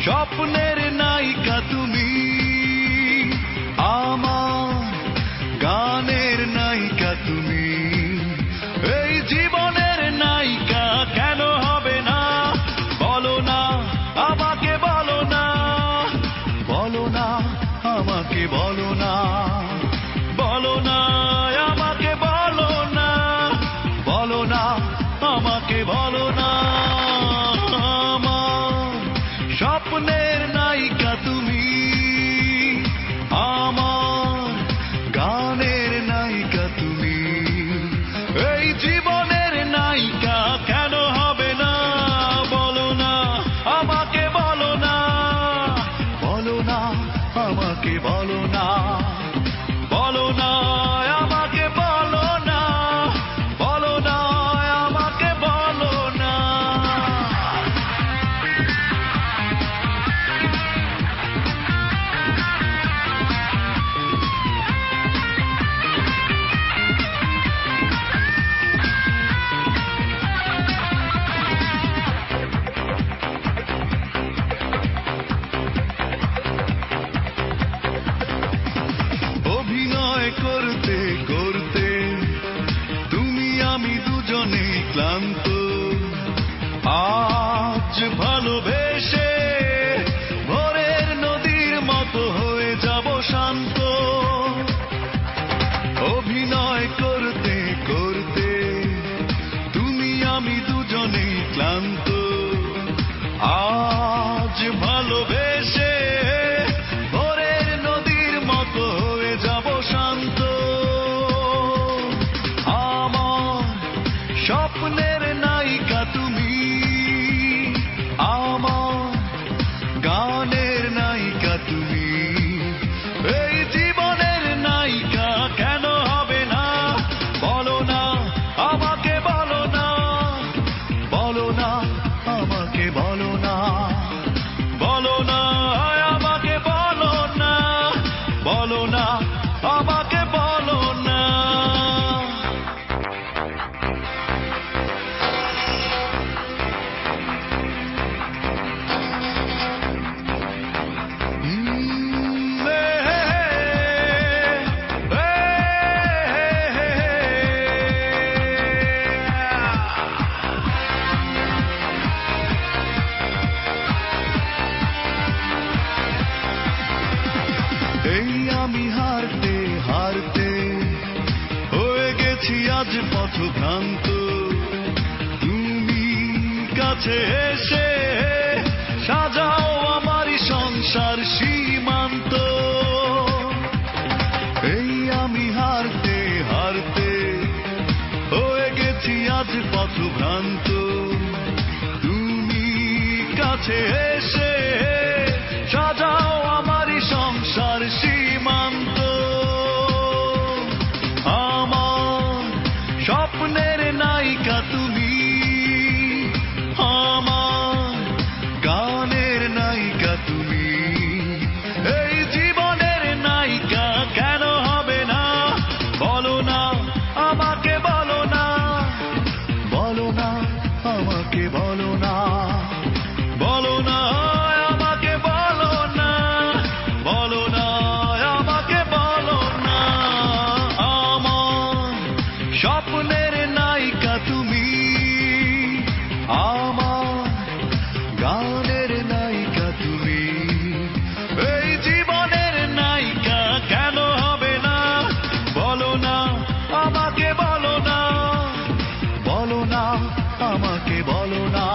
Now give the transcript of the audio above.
স্বপ্নের নায়িকা তুমি, আমার গানের নায়িকা তুমি, এই জীবনের নায়িকা কেন হবে না? বলো না আমাকে, বলো না, বলো না আমাকে, বলো না, বলো না আমাকে, বলো না, বলো না আমাকে, বলো না। স্বপ্নের নায়িকা তুমি, আমার গানের নায়িকা তুমি, এই জীবনের নায়িকা কেন হবে না? বলো না আমাকে, বলো না, বলো না আমাকে, বলো না, বলো না আমাকে, বলো না, বলো না আমাকে, বলো না। অভিনয় করতে করতে তুমি আমি দুজনেই ক্লান্ত, আজ ভালোবেসে ভোরের নদীর মতো হয়ে যাব শান্ত। অভিনয় করতে করতে তুমি আমি দুজনেই ক্লান্ত, আজ ভালোবেসে ভোরের নদীর মতো হয়ে যাব শান্ত। আমার স্বপ্নের নায়িকা তুমি, আমার গানের নায়িকা তুমি, এই জীবনের নায়িকা কেন হবে না? বলো না আমাকে, বলো না, বলো না আমাকে, বলো না, বলো না আমাকে, বলো না, বলো না আমাকে, বলো না। এই আমি হারতে হারতে হয়ে গেছি আজ পথভ্রান্ত, তুমি কাছে এসে সাজাও আমারই সংসার সীমান্ত। এই আমি হারতে হারতে হয়ে গেছি আজ পথভ্রান্ত, তুমি কাছে এসে সাজাও আমারই সংসার সীমান্ত। আমার স্বপ্নের নায়িকা তুমি, আমার গানের নায়িকা তুমি, এই জীবনের নায়িকা কেন হবে না? বলো না আমাকে, বলো না, বলো না আমাকে, বলো না, বলো না আমাকে, বলো না, বলো না আমাকে, বলো না। আমার স্বপ্নের নায়িকা তুমি, আমার গানের নায়িকা তুমি, এই জীবনের নায়িকা কেন হবে না? বলো না আমাকে, বলো না, বলো না আমাকে, বলো না।